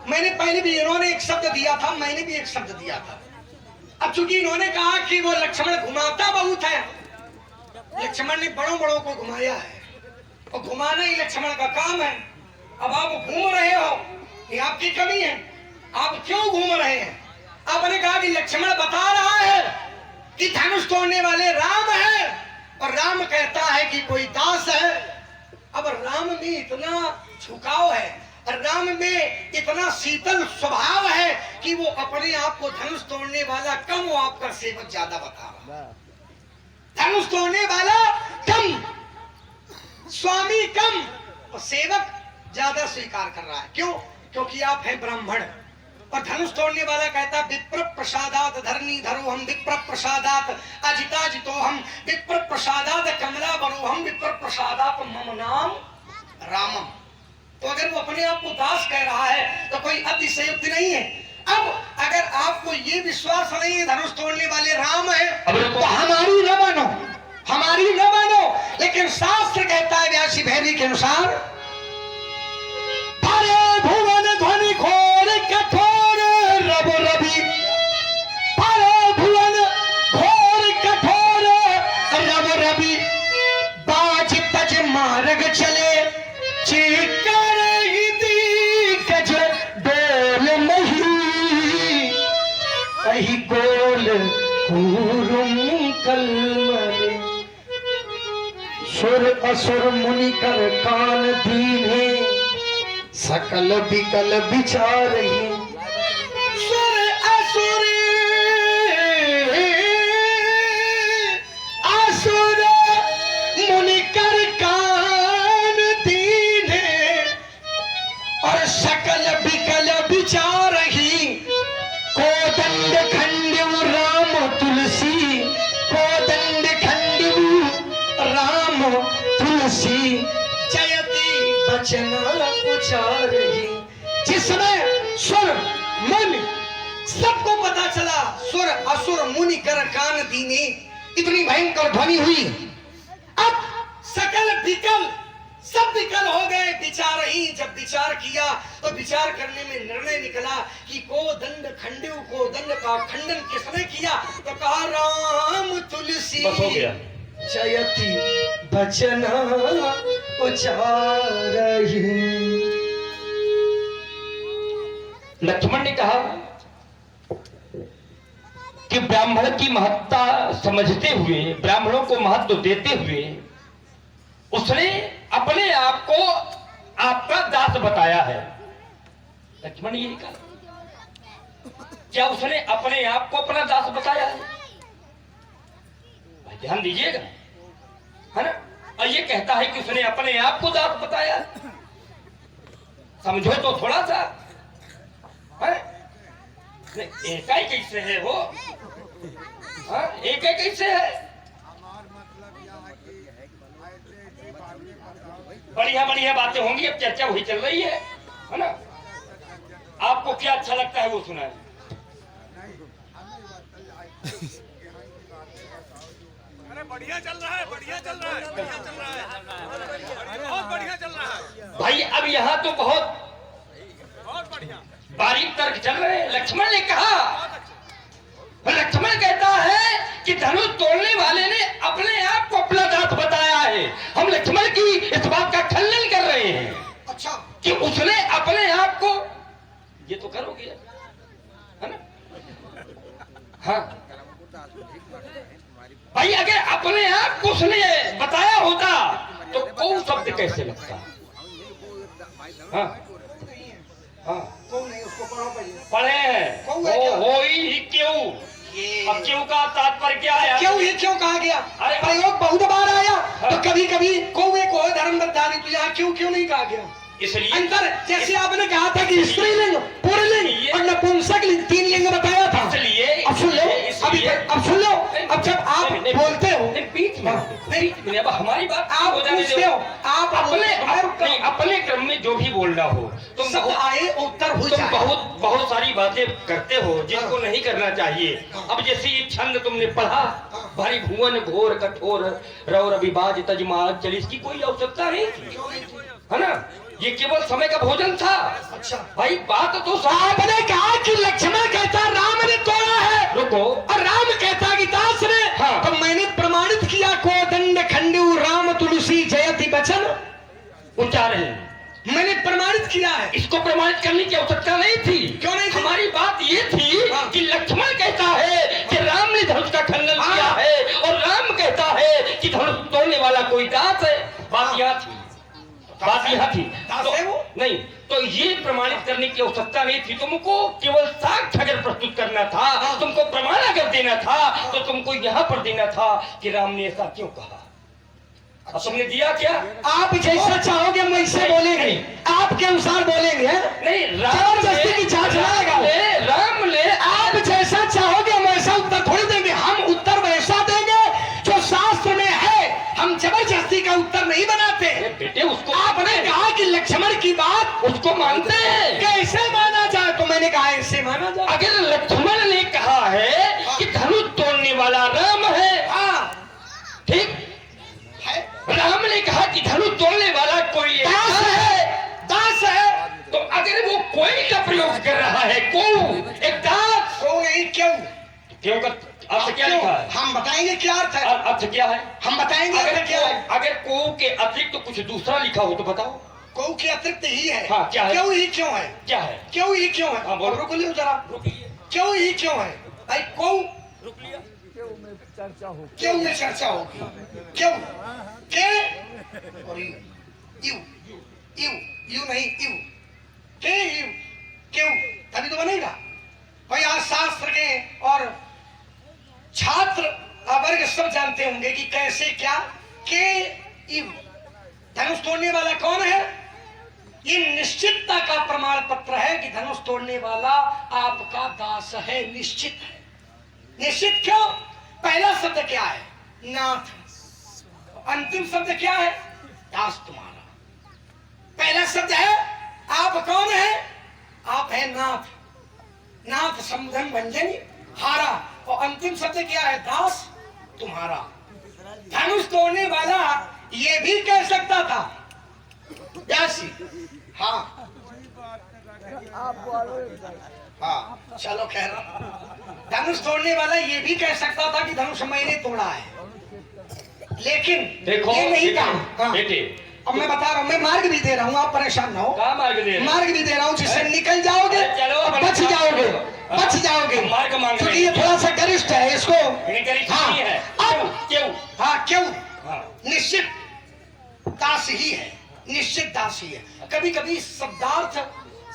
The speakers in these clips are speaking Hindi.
मैंने पहले भी इन्होंने एक शब्द दिया था, मैंने भी एक शब्द दिया था। अब चूंकि इन्होंने कहा कि वो लक्ष्मण घुमाता बहुत है, लक्ष्मण ने बड़ों बड़ों को घुमाया है और घुमाना ही लक्ष्मण का काम है। अब आप घूम रहे हो, ये आपकी कमी है। आप क्यों घूम रहे हैं? आपने कहा कि लक्ष्मण बता रहा है कि धनुष तोड़ने वाले राम है और राम कहता है कि कोई दास है। अब राम में इतना झुकाव है, राम में इतना शीतल स्वभाव है कि वो अपने आप को धनुष तोड़ने वाला कम, वो आपका सेवक ज्यादा बता रहा है। धनुष तोड़ने वाला कम, स्वामी कम और सेवक ज्यादा स्वीकार कर रहा है। क्यों? क्योंकि आप हैं ब्राह्मण। और धनुष तोड़ने वाला कहता विप्र प्रसादात धरनी धरो हम, विप्र प्रसादात अजिता जितो हम, विप्र प्रसादात कमला बरो हम, विप्र प्रसादात मम नाम रामम। तो अगर वो अपने आप को दास कह रहा है तो कोई अतिशयोक्ति नहीं है। अब अगर आपको ये विश्वास नहीं है धनुष तोड़ने वाले राम है तो हमारी न मानो, हमारी न मानो। लेकिन शास्त्र कहता है व्यासी भैरी के अनुसार, भरे भुवन ध्वनि घोर कठोर रब रवि, भरे भुवन घोर कठोर रब रवि, बाज तज मार्ग चले चिकर ही दिग्गज डोल नहीं, कही गोल कूरुम कलमले, सुर असुर मुनि कर कान दीने, सकल विकल विचार सुर असुर असुर मुनि कर कान दीने और सकल विकल विचार ही, कोदंड खंडव राम तुलसी, कोदंड खंडव राम तुलसी, जयति बचना उचारही। जिसमें सुर मुनि सबको पता चला, सुर असुर मुनि कर कान दीने, इतनी भयंकर ध्वनि हुई। अब सकल विकल सब विकल हो गए, विचार ही। जब विचार किया तो विचार करने में निर्णय निकला कि कोदंड खंडव, कोदंड का खंडन किसने किया? तो कहा राम तुलसी, बस हो गया। जयति बचना उचारही। लक्ष्मण ने कहा कि ब्राह्मण की महत्ता समझते हुए, ब्राह्मणों को महत्व देते हुए उसने अपने आप को आपका दास बताया है। लक्ष्मण ने यही कहा, क्या उसने अपने आप को अपना दास बताया है? ध्यान दीजिएगा, है ना। और ये कहता है कि उसने अपने आप को दास बताया। समझो तो थोड़ा सा, एक ही कैसे है वो, एक ही कैसे है। बढ़िया बढ़िया बातें होंगी, अब चर्चा वही चल रही है ना। आपको क्या अच्छा लगता है वो सुनाए। बढ़िया चल रहा है, बढ़िया चल रहा है, बढ़िया चल रहा है, बहुत बढ़िया चल रहा है भाई। अब यहाँ तो बहुत बढ़िया बारीक तर्क चल रहे हैं। लक्ष्मण ने कहा, लक्ष्मण कहता है कि धनुष तोड़ने वाले ने अपने आप को अपना दास बताया है। हम लक्ष्मण की इस बात का खंडन कर रहे हैं। अच्छा, कि उसने अपने आप को, ये तो करोगे है ना। हाँ भाई, अगर अपने आप को उसने बताया होता तो कौन शब्द कैसे लगता। हाँ हाँ, कौन नहीं, उसको पढ़ो पहले। पढ़े हैं। हो ही क्यों, अब क्यों का तात्पर्य क्या है? क्यों, ये क्यों कहा गया? अरे प्रयोग बहुत बार आया तो कभी कभी कौवे को धर्म बदधारी, तो यहाँ क्यों क्यों नहीं कहा गया? इसलिए अंतर, जैसे आपने कहा था कि स्त्रीलिंग, पुल्लिंग और नपुंसक लिंग, 3 लिंग बताया था। इसलिए अब सुन लो, अब सुन लो। अब जब आप बोलते हो बीच में अब हमारी बात आप पूछते हो, आप अपने क्रम में जो भी बोलना हो तुम सब आए उत्तर हो जाए। तुम बहुत सारी बातें करते हो जिनको नहीं करना चाहिए। अब जैसे ये छंद तुमने पढ़ा, भारी भुवन घोर कठोर रौ रवि बाज तज मार्ग चली, इसकी कोई आवश्यकता नहीं थी, है ना। ये केवल समय का भोजन था। अच्छा भाई बात तो साहब आपने कहा कि लक्ष्मण कहता राम ने तोड़ा है, रुको, और राम कहता कि दास ने। हाँ। तो मैंने प्रमाणित किया को दंड खंडू राम तुलसी जयति बचन, उच्चार है, मैंने प्रमाणित किया है। इसको प्रमाणित करने की आवश्यकता नहीं थी। क्यों नहीं थी? हमारी बात ये थी हाँ। कि लक्ष्मण कहता है कि राम ने धनुष का खंडन हाँ। किया है, और राम कहता है कि धनुष तोड़ने वाला कोई दास है। बात हाँ। यहाँ थी, बात यहाँ थी। दास है वो? नहीं, तो ये प्रमाणित करने की आवश्यकता नहीं थी। तुमको केवल साक्ष्य अगर प्रस्तुत करना था, हाँ। तुमको प्रमाण अगर देना था, तो तुमको यहाँ पर देना था कि राम ने ऐसा क्यों कहा। अब तुमने दिया क्या? आप जैसा चाहोगे हम वैसे बोलेंगे, आपके अनुसार बोलेंगे। नहीं, जबरदस्ती की जांच ना लगाओ। राम ने आप जैसा चाहोगे हम वैसा उत्तर थोड़ी देंगे। हम उत्तर वैसा देंगे जो शास्त्र में है, हम जबरदस्ती का उत्तर नहीं बनाते। बेटे उसको आपने कहा कि लक्ष्मण की बात उसको मानते हैं। कैसे माना जाए, तो मैंने कहा ऐसे माना जाए। अगर लक्ष्मण ने कहा है कि धनुष तोड़ने वाला राम है, हाँ ठीक है, राम ने कहा कि धनुष तोड़ने वाला कोई एक दास है, दास है। तो अगर वो कोई का प्रयोग कर रहा है, को एक दास, क्यों नहीं, क्यों क्यों का अर्थ क्या लिखा है? हम बताएंगे क्या अर्थ है, अर्थ क्या है? हम बताएंगे अर्थ क्या है। अगर को के अतिरिक्त तो कुछ दूसरा लिखा हो तो बताओ। कौ के अतिरिक्त ही है। हाँ, क्या है? क्यों ही क्यों है, क्या है? क्यों ही क्यों है। हाँ, बोलो। रुको लियो जरा, रुकिए, क्यों ही क्यों है भाई। कौ रुक लिया। क्यों में चर्चा होगी, क्यों के और यू यू यू नहीं यू के यू क्यों, तभी तो बनेगा भाई। आज शास्त्र के और छात्र वर्ग सब जानते होंगे कि कैसे क्या के यू। धनुष तोड़ने वाला कौन है? ये निश्चितता का प्रमाण पत्र है कि धनुष तोड़ने वाला आपका दास है, निश्चित है। निश्चित क्यों? पहला शब्द क्या है? नाथ। अंतिम शब्द क्या है? दास तुम्हारा। पहला शब्द है आप कौन है? आप है नाथ। नाथ समधन भंजनी हारा, और अंतिम शब्द क्या है? दास तुम्हारा। धनुष तोड़ने वाला ये भी कह सकता था व्यासी, हाँ हाँ चलो कह रहा। धनुष तोड़ने वाला ये भी कह सकता था कि धनुष मैंने तोड़ा है, लेकिन देखो ये नहीं बेटे, कहा। हाँ। बेटे अब मैं बता रहा हूँ, मैं मार्ग भी दे रहा हूँ, आप परेशान ना हो। क्या मार्ग दे रहे हैं? मार्ग भी दे रहा हूँ जिससे निकल जाओगे, चलो, और बच जाओगे, हाँ। बच जाओगे। मार्ग मांग क्योंकि रहे ये हैं। थोड़ा सा गरिष्ठ है इसको। ये गरिष्ठ हाँ। नहीं है। अब क्यों? हाँ क्यों? हाँ। निश्चित दास ही है, निश्चित दास ही है। कभी कभी शब्दार्थ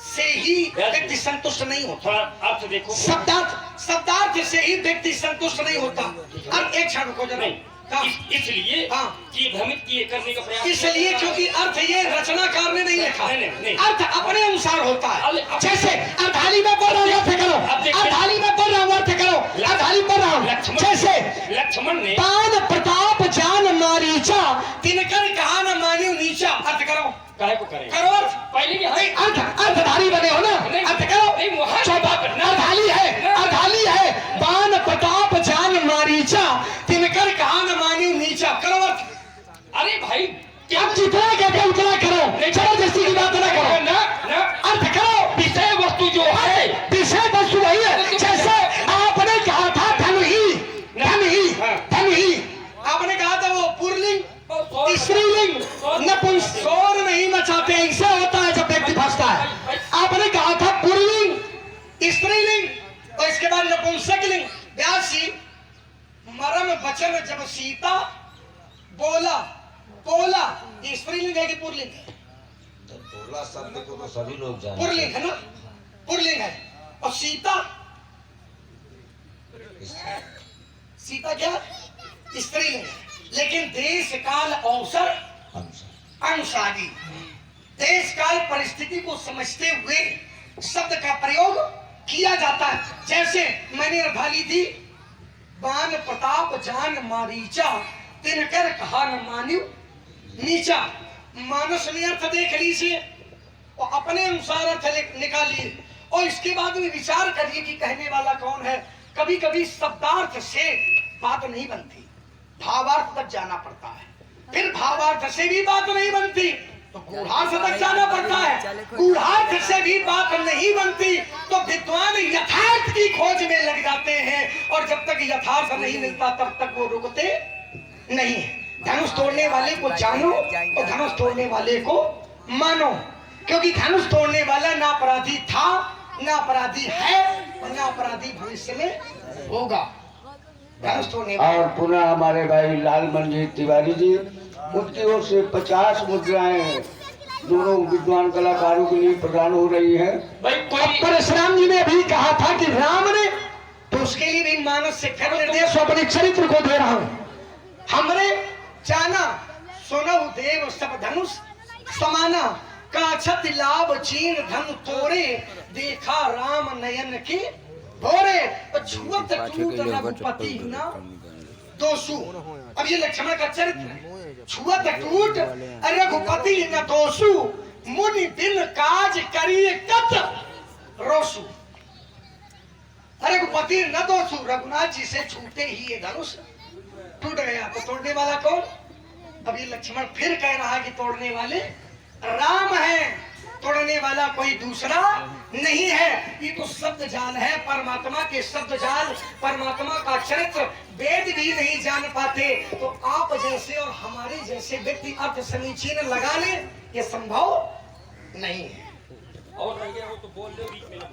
से ही व्यक्ति संतुष्ट नहीं होता। थोड़ा अर्थ देखो। शब्दार्थ से ही व्यक्ति संतुष्ट नहीं होता। अब एक क्षण रुको जरा। नहीं, हाँ। इसलिए हाँ। कि भ्रमित किए करने का प्रयास इसलिए क्योंकि अर्थ ये रचनाकार ने नहीं लिखा। नहीं। अर्थ अपने अनुसार होता है। अब जैसे अर्धाली में पढ़ रहा हूँ अर्थ करो, अब देखिए। अर्धाली में पढ़ रहा हूँ अर्थ करो, अर्धाली पढ़ रहा हूँ। जैसे लक्ष्मण ने पान प्रताप जान मारीचा, तिनकर कहा न मान्यो नीचा। अर्थ करो, काहे को करें? करो अर्थ। पहले भी नहीं, अर्धधारी बने हो ना, नहीं, अर्थ करो। नहीं, वहाँ अर्धाली है, अर्धाली है। पान प्रताप जान मारीचा, तिनकर कहा न मान्यो नीचा। करो अर्थ। अरे भाई अब जितना कहते उतना करो, जबरदस्ती की बात ना करो। ना ना अर्थ करो। विषय वस्तु जो है, विषय वस्तु वही है। जैसे आपने कहा था धन ही, धन ही, धन ही। आपने कहा था वो पुरलिंग स्त्रीलिंग नपुंसक नहीं मचाते, ऐसा होता है जब व्यक्ति फंसता है। आपने कहा था पुरलिंग स्त्रीलिंग और इसके बाद नपुंसक लिंग। व्यासी मरम वचन जब सीता बोला, बोला ये स्त्रीलिंग है कि पुरलिंग है? तो बोला शब्द को तो सभी लोग जानते पुरलिंग है ना, पुरलिंग है। और सीता, सीता क्या? स्त्रीलिंग है। लेकिन देश काल अवसर अनुसारी, देश काल परिस्थिति को समझते हुए शब्द का प्रयोग किया जाता है। जैसे मैंने अर्धाली दी, बान प्रताप जान मारीचा, तिनकर कहा न मान्यु नीचा। मानस में अर्थ देख लीजिए और अपने अनुसार अर्थ निकालिए, और इसके बाद में विचार करिए कि कहने वाला कौन है। कभी कभी शब्दार्थ से बात नहीं बनती, भावार्थ तक जाना पड़ता है। फिर भावार्थ से भी बात नहीं बनती तो गूढ़ार्थ तक जाना पड़ता है। गूढ़ार्थ से भी बात नहीं बनती तो विद्वान यथार्थ की खोज में लग जाते हैं, और जब तक यथार्थ नहीं मिलता तब तक वो रुकते नहीं है। धनुष तोड़ने वाले को जानो और धनुष तोड़ने वाले को मानो, क्योंकि धनुष तोड़ने वाला ना अपराधी था, ना अपराधी है, और ना अपराधी भविष्य में होगा। धनुष तोड़ने वाला। और पुनः हमारे भाई लाल मंजीत तिवारी जी, उनकी ओर से 50 मुद्राएं दोनों विद्वान कलाकारों के लिए प्रदान हो रही हैं। भाई अब कोई परशुराम जी ने भी कहा था कि राम ने, तो उसके लिए भी मानस से फिर निर्देश अपने चरित्र को दे रहा हूं। हमरे जाना सुनहु देव सब धनुष समाना, काछत लाभ चीन धन तोड़े, देखा राम नयन के भोरे, छुअत टूट रघुपति ना दोषु। अब ये लक्ष्मण का चरित्र है। छुअत टूट रघुपति न दोषु, मुनि दिन काज करिए कत रोसु। रघुपति न दोषु, रघुनाथ जी से छूटे ही ये धनुष टूट गया। तो तोड़ने वाला कौन? अब ये लक्ष्मण फिर कह रहा है कि तोड़ने वाले राम है, तोड़ने वाला कोई दूसरा नहीं है। ये तो शब्द जाल है, परमात्मा के शब्द जाल, परमात्मा का चरित्र वेद भी नहीं जान पाते, तो आप जैसे और हमारे जैसे व्यक्ति अर्थ समीचीन लगा ले, ये संभव नहीं है। और नहीं है वो तो बोल दो बीच में ना।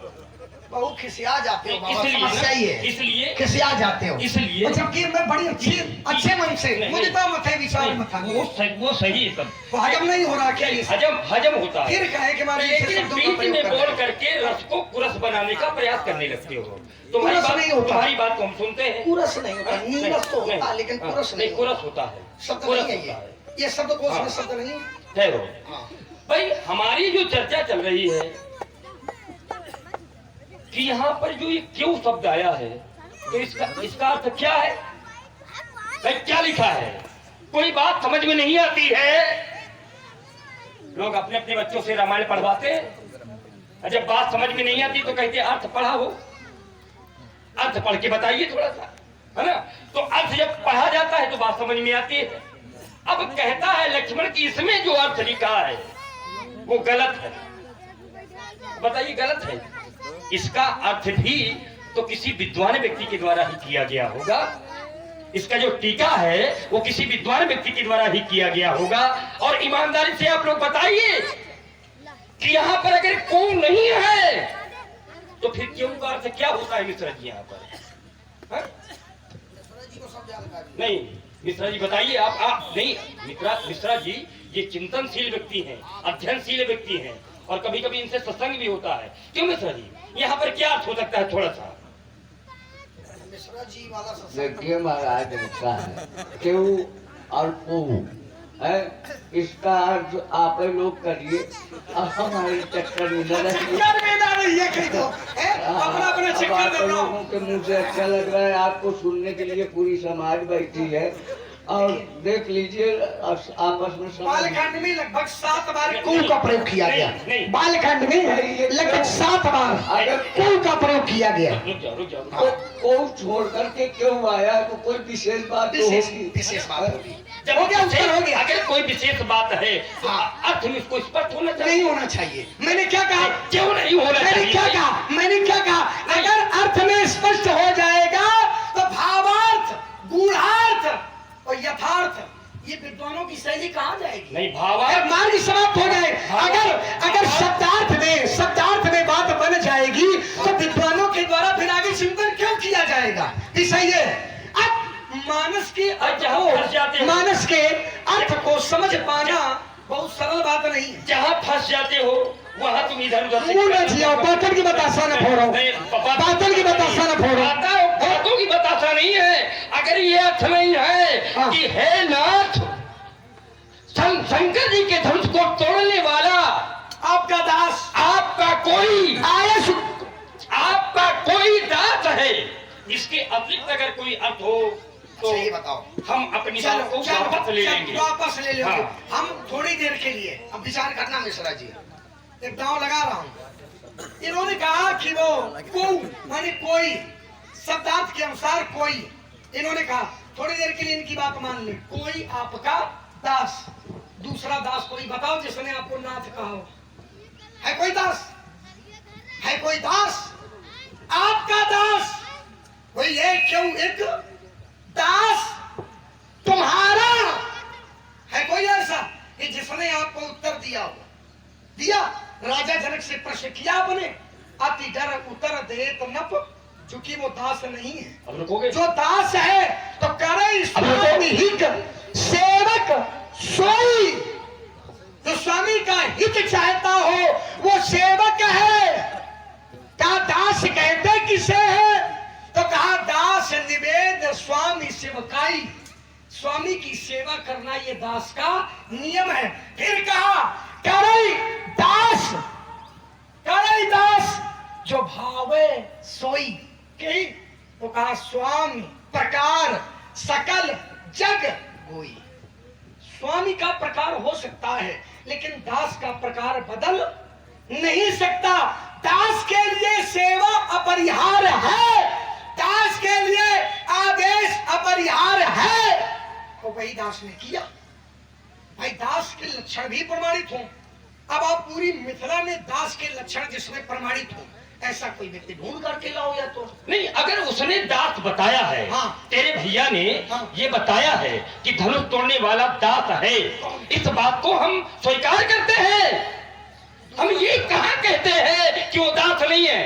बहुत खिसिया जाते हो बाबा, इसलिए समस्या ही है, इसलिए खिसिया जाते हो इसलिए और जबकि मैं बड़ी अच्छे मन से, मुझे तो मत है विचार मत था, वो सही है सब, वो हजम नहीं हो रहा क्या? ये हजम होता है। फिर कहे कि हमारे लेकिन बीच में बोल करके रस को कुरस बनाने का प्रयास करने लगते हो। तुम्हारी बात को हम सुनते हैं। कुरस नहीं होता, नीरस तो होता, लेकिन कुरस नहीं। कुरस होता है, शब्द नहीं है ये शब्द कोश में शब्द नहीं ठहरो। हाँ। भाई हमारी जो चर्चा चल रही है कि यहाँ पर जो ये क्यों शब्द आया है, तो इसका अर्थ क्या है? भाई क्या लिखा है? कोई बात समझ में नहीं आती है, लोग अपने अपने बच्चों से रामायण पढ़वाते हैं, जब बात समझ में नहीं आती तो कहते अर्थ पढ़ा हो, अर्थ पढ़ के बताइए थोड़ा सा, है ना? तो अर्थ जब पढ़ा जाता है तो बात समझ में आती है। अब कहता है लक्ष्मण की इसमें जो अर्थ लिखा है वो गलत है। बताइए गलत है? इसका अर्थ भी तो किसी विद्वान व्यक्ति के द्वारा ही किया गया होगा। इसका जो टीका है वो किसी विद्वान व्यक्ति के द्वारा ही किया गया होगा। और ईमानदारी से आप लोग बताइए कि यहाँ पर अगर कौन नहीं है तो फिर क्यों का अर्थ क्या होता है मिश्रा जी यहाँ पर? हा? नहीं मिश्रा जी बताइए, आप नहीं मिश्रा जी ये चिंतनशील व्यक्ति हैं, अध्ययनशील व्यक्ति हैं, और कभी कभी इनसे सत्संग भी होता है। क्यों मिश्रा जी यहाँ पर क्या अर्थ हो सकता है? थोड़ा सा मिश्रा जी वाला देखिए महाराज, लिखा है क्यों और को है, इसका अर्थ आप लोग करिए और हमारे चक्कर में न रहिए। आप लोगों के मुंह से अच्छा लग रहा है, आपको सुनने के लिए पूरी समाज बैठी है, और देख लीजिए आपस में बालखंड में लगभग 7 बार कुल का प्रयोग किया गया। नहीं। बालखंड में लगभग 7 बार कुल का प्रयोग किया गया। रुक जाओ। को छोड़ करके क्यों आया, तो कोई विशेष बात तो होगी। विशेष बात होगी। हो गया। अगर कोई विशेष बात है अर्थ में इसको स्पष्ट होना चाहिए। नहीं होना चाहिए। मैंने क्या कहा? क्यों नहीं होना चाहिए? मैंने क्या कहा? अगर अर्थ में स्पष्ट हो जाएगा तो भावार्थ, गूढ़ार्थ और यथार्थ, ये विद्वानों की शैली कहाँ जाएगी? नहीं, भावार्थ मार्ग समाप्त हो जाए। अगर शब्दार्थ में बात बन जाएगी तो विद्वानों के द्वारा फिर आगे चिंतन क्यों किया जाएगा? सही है। अब मानस के अर्थ को समझ पाना बहुत सरल बात नहीं है। जहाँ फंस जाते हो वहाँ तुम इधर उधर बातन की बतासा न फोड़ो, बातन की बतासा न फोड़ो। बातों की बतासा नहीं है। अगर ये अर्थ नहीं है कि हे नाथ, शंकर जी के धनुष को तोड़ने वाला आपका दास, आपका कोई आयस, आपका कोई दास है, इसके अतिरिक्त अगर कोई अर्थ हो तो सही बताओ। हम अपनी बात को वापस ले लेंगे। वापस ले लेंगे। हाँ। हम थोड़ी देर के लिए अब विचार करना मिश्रा जी, एक दांव लगा रहा हूँ। इन्होंने कहा कि वो माने कोई, शब्दार्थ के अनुसार कोई, इन्होंने कहा थोड़ी देर के लिए इनकी बात मान ले, कोई आपका दास। दूसरा दास कोई बताओ जिसने आपको नाथ कहा हो। है कोई दास? है कोई दास? आपका दास कोई है? क्यों एक दास तुम्हारा है कोई ऐसा कि जिसने आपको उत्तर दिया हो? दिया? राजा जनक से प्रश्न किया आपने, अति डर उत्तर दे तो नप, चूंकि वो दास नहीं है। अब रुकोगे? जो दास है तो करे स्वामी हित सेवक सोई। जो स्वामी का हित चाहता हो वो सेवक है। क्या दास कहते किसे है? तो कहा दास निवेद स्वामी सेवकाई। स्वामी की सेवा करना ये दास का नियम है। फिर कहा करई दास, करई दास जो भावे सोई के, तो कहा स्वामी प्रकार सकल जग कोई। स्वामी का प्रकार हो सकता है लेकिन दास का प्रकार बदल नहीं सकता। दास के लिए सेवा अपरिहार्य है, दास के लिए आदेश अपरिहार्य है। तो वही दास ने किया। भाई दास के लक्षण भी प्रमाणित हों। अब आप पूरी मिथिला में दास के लक्षण जिसमें प्रमाणित हो ऐसा कोई व्यक्ति ढूंढ करके लाओ। या तो नहीं, अगर उसने दास बताया है, हाँ। तेरे भैया ने हाँ। ये बताया है कि धनुष तोड़ने वाला दास है, इस बात को हम स्वीकार करते हैं। हम ये कहाँ कहते हैं कि वो दास नहीं है?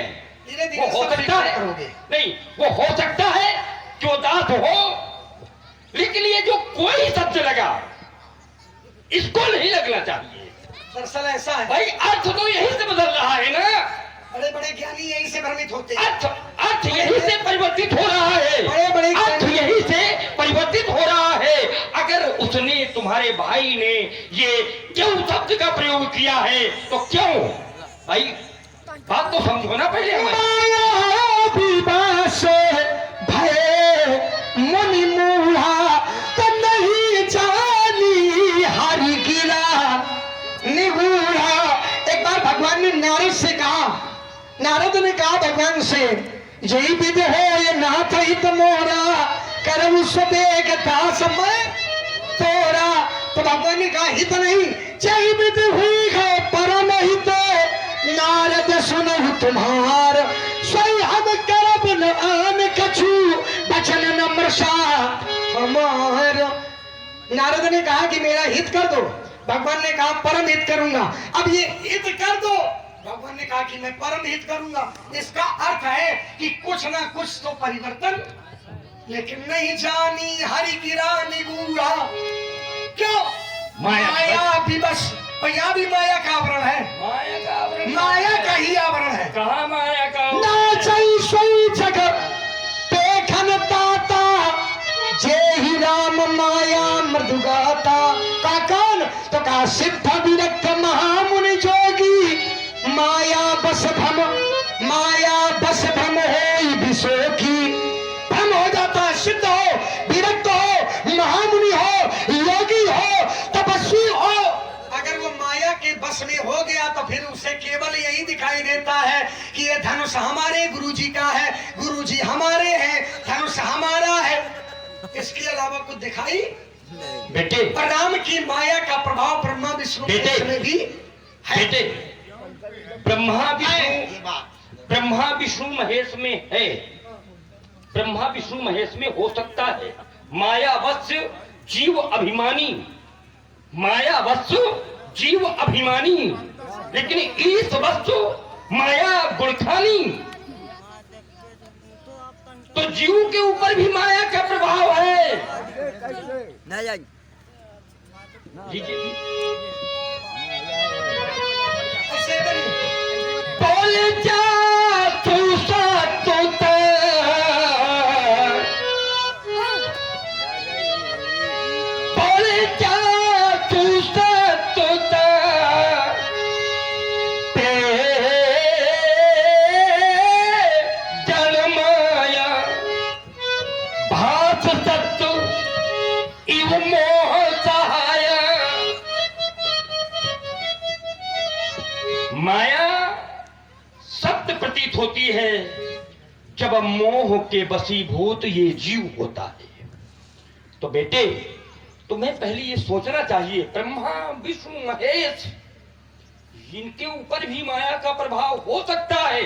धीरे वो हो धीरे सकता है, करोगे। नहीं वो हो सकता है कि वो दास हो, लेकिन ये जो कोई शब्द लगा इसको नहीं लगना चाहिए। दरअसल ऐसा है, भाई अर्थ तो यही से बदल रहा है ना, बड़े बड़े ज्ञानी यही से भ्रमित होते हैं। अर्थ यही से परिवर्तित हो रहा है, बड़े-बड़े अर्थ यही से परिवर्तित हो रहा है। अगर उसने तुम्हारे भाई ने ये क्यों शब्द का प्रयोग किया है तो क्यों? भाई बात तो समझो ना पहले हमारी। मुनि मूढ़ा तो नहीं जानी हरि गिरा निगूढ़ा। एक बार भगवान ने नारद से कहा, नारद ने कहा भगवान से, जय विद हो ये नाथ हित मोरा करम स्वदेग दास मैं तोरा। तो भगवान ने कहा हित नहीं, जय विद हुई है परम हित नारद सुनहु तुम्हार स्वयं हम करब न आन कछु बचन नम्रसा हमार। नारद ने कहा कि मेरा हित कर दो, भगवान ने कहा परम हित करूंगा। अब ये हित कर दो, भगवान ने कहा कि मैं परम हित करूंगा। इसका अर्थ है कि कुछ ना कुछ तो परिवर्तन, लेकिन नहीं जानी हरि गिरा निगूढ़ा। क्यों? माया विवश। यहाँ भी माया का आवरण है, माया का आवरण, माया का ही आवरण है। कहाँ माया का? नाचई सोई जगत देखन ताता जे ही राम माया मृदुगाता। का कौन? तो का सिद्ध विरक्त महामुनि जोगी माया बस भ्रम, माया बस भ्रम हो विशोकी। भ्रम हो जाता है, सिद्ध हो, विरक्त हो, महामुनि हो, योगी हो, तपस्वी हो। अगर वो माया के बस में हो गया तो फिर उसे केवल यही दिखाई देता है कि ये धनुष हमारे गुरुजी का है, गुरुजी हमारे हैं, धनुष हमारा है। इसके अलावा कुछ दिखाई बेटे, और राम की माया का प्रभाव ब्रह्मा विष्णु बेटे, में भी है। बेटे, ब्रह्मा विष्णु महेश में है, ब्रह्मा विष्णु महेश में हो सकता है। मायावश जीव अभिमानी, मायावश जीव अभिमानी, लेकिन इस वस्तु माया गुणखानी। तो जीव के ऊपर भी माया का प्रभाव है। जी जी बोल जा तू सतुत, बोल जा तू सतुत, ते जल माया भास सत्तु इव मोह सहाय। माया सत्य प्रतीत होती है जब मोह के वशीभूत ये जीव होता है। तो बेटे, तुम्हें पहले ये सोचना चाहिए, ब्रह्मा विष्णु महेश इनके ऊपर भी माया का प्रभाव हो सकता है।